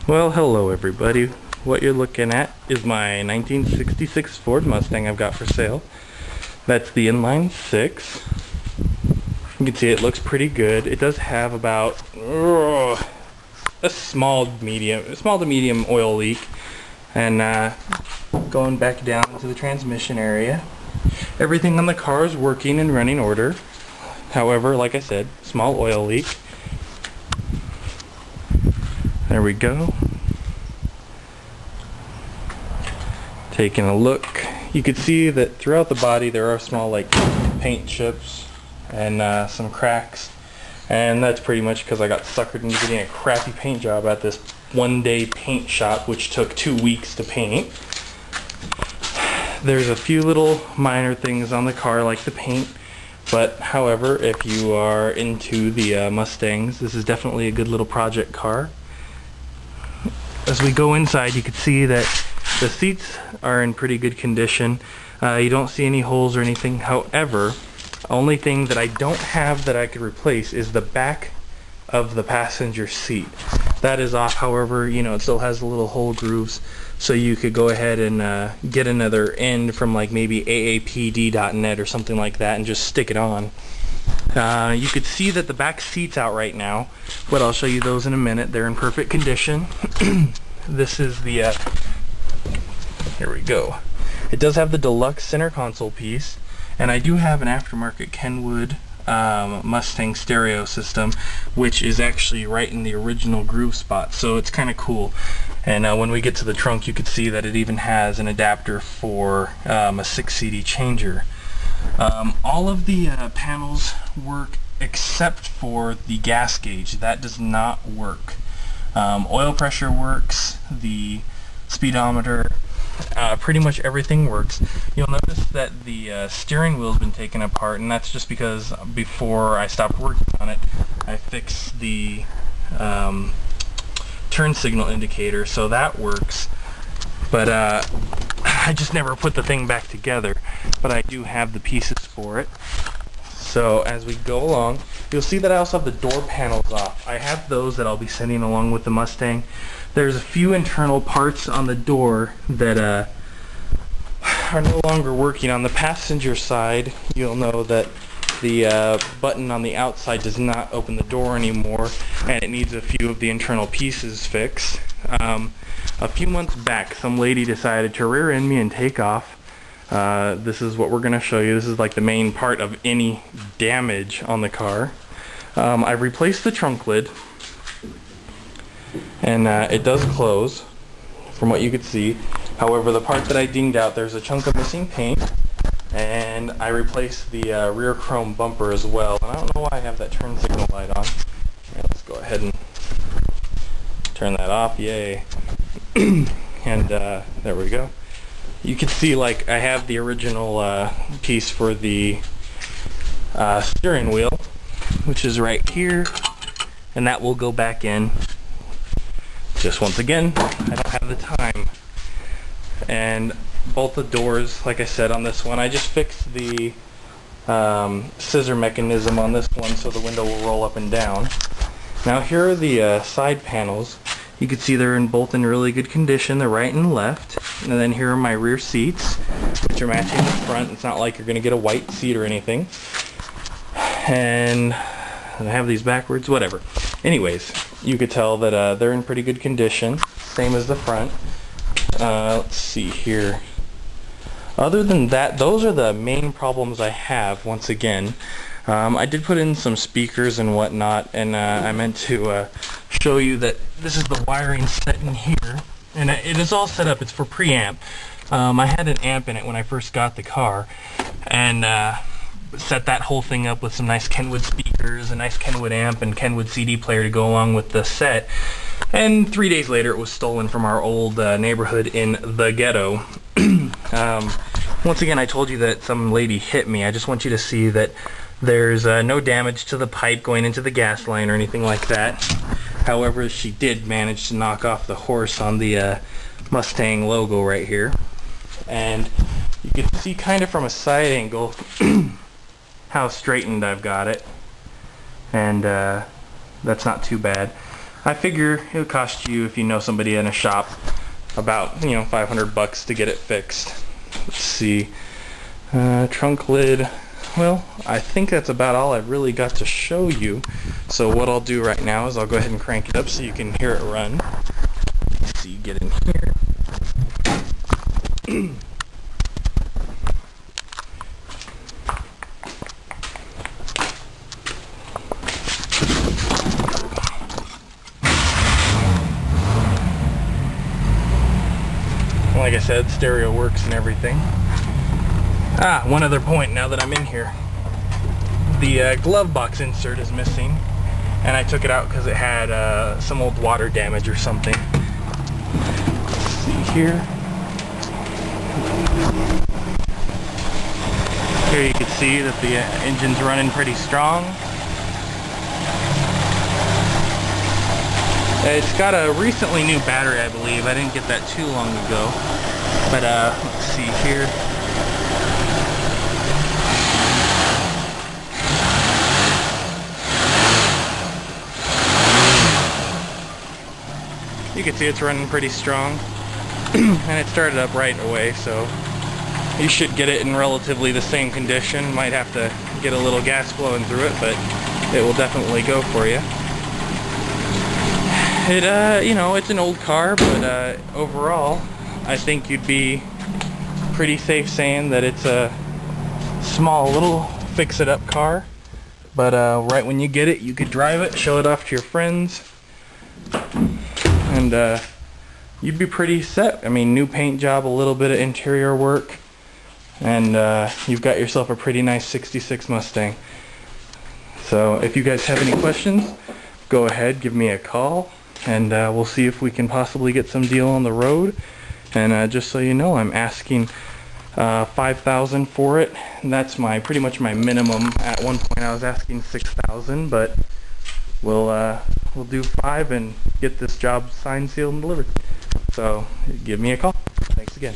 Well, hello everybody. What you're looking at is my 1966 Ford Mustang I've got for sale. That's the inline 6. You can see it looks pretty good. It does have about a small to medium oil leak. And going back down to the transmission area, everything on the car is working in running order. However, like I said, small oil leak. There we go. Taking a look, you can see that throughout the body there are small paint chips and some cracks, and that's pretty much because I got suckered into getting a crappy paint job at this one-day paint shop, which took 2 weeks to paint. There's a few little minor things on the car like the paint, but however, if you are into the Mustangs, this is definitely a good little project car. As we go inside, you can see that the seats are in pretty good condition. You don't see any holes or anything. However, only thing that I don't have that I could replace is the back of the passenger seat. That is off. However, you know, it still has the little hole grooves, so you could go ahead and get another end from maybe aapd.net or something like that and just stick it on. You could see that the back seat's out right now, but I'll show you those in a minute. They're in perfect condition. This is the here we go. It does have the deluxe center console piece, and I do have an aftermarket Kenwood Mustang stereo system, which is actually right in the original groove spot, so it's kind of cool. And when we get to the trunk, you can see that it even has an adapter for a 6 CD changer. All of the panels work except for the gas gauge. That does not work. Oil pressure works, the speedometer, pretty much everything works. You'll notice that the steering wheel's been taken apart, and that's just because before I stopped working on it, I fixed the turn signal indicator, so that works. But I just never put the thing back together, but I do have the pieces for it. So as we go along, you'll see that I also have the door panels off. I have those that I'll be sending along with the Mustang. There's a few internal parts on the door that are no longer working. On the passenger side, you'll know that the button on the outside does not open the door anymore, and it needs a few of the internal pieces fixed. A few months back, some lady decided to rear end me and take off. This is what we're going to show you. This is like the main part of any damage on the car. I replaced the trunk lid, and it does close from what you could see. However, the part that I dinged out, there's a chunk of missing paint, and I replaced the rear chrome bumper as well. And I don't know why I have that turn signal light on. Right, let's go ahead and turn that off. Yay. And there we go. You can see I have the original piece for the steering wheel, which is right here, and that will go back in. Just once again, I don't have the time. And both the doors, like I said on this one, I just fixed the scissor mechanism on this one so the window will roll up and down. Now here are the side panels. You can see they're both in really good condition, the right and left. And then here are my rear seats, which are matching the front. It's not like you're going to get a white seat or anything. And I have these backwards, whatever. Anyways, you could tell that they're in pretty good condition, same as the front. Let's see here. Other than that, those are the main problems I have, once again. I did put in some speakers and whatnot, and I meant to show you that this is the wiring set in here, and it is all set up. It's for preamp. I had an amp in it when I first got the car, and set that whole thing up with some nice Kenwood speakers, a nice Kenwood amp, and Kenwood CD player to go along with the set. And 3 days later, it was stolen from our old neighborhood in the ghetto. Once again, I told you that some lady hit me. I just want you to see that there's no damage to the pipe going into the gas line or anything like that. However, she did manage to knock off the horse on the Mustang logo right here. And you can see kind of from a side angle how straightened I've got it. And that's not too bad. I figure it'll cost you, if you know somebody in a shop, about $500 to get it fixed. Let's see, trunk lid. Well, I think that's about all I've really got to show you. So what I'll do right now is I'll go ahead and crank it up so you can hear it run. Let's see, get in here. Like I said, stereo works and everything. One other point now that I'm in here. The glove box insert is missing, and I took it out because it had some old water damage or something. Let's see here. Here you can see that the engine's running pretty strong. It's got a recently new battery, I believe. I didn't get that too long ago. But let's see here. You can see it's running pretty strong. And it started up right away, so you should get it in relatively the same condition. Might have to get a little gas flowing through it, but it will definitely go for you. It, it's an old car, but overall, I think you'd be pretty safe saying that it's a small little fix-it-up car. But right when you get it, you could drive it, show it off to your friends, and you'd be pretty set. I mean, new paint job, a little bit of interior work, and you've got yourself a pretty nice 66 Mustang. So if you guys have any questions, go ahead, give me a call, and we'll see if we can possibly get some deal on the road. And just so you know, I'm asking $5,000 for it, and that's pretty much my minimum. At one point I was asking $6,000, but we'll do $5,000 and get this job signed, sealed, and delivered. So give me a call. Thanks again.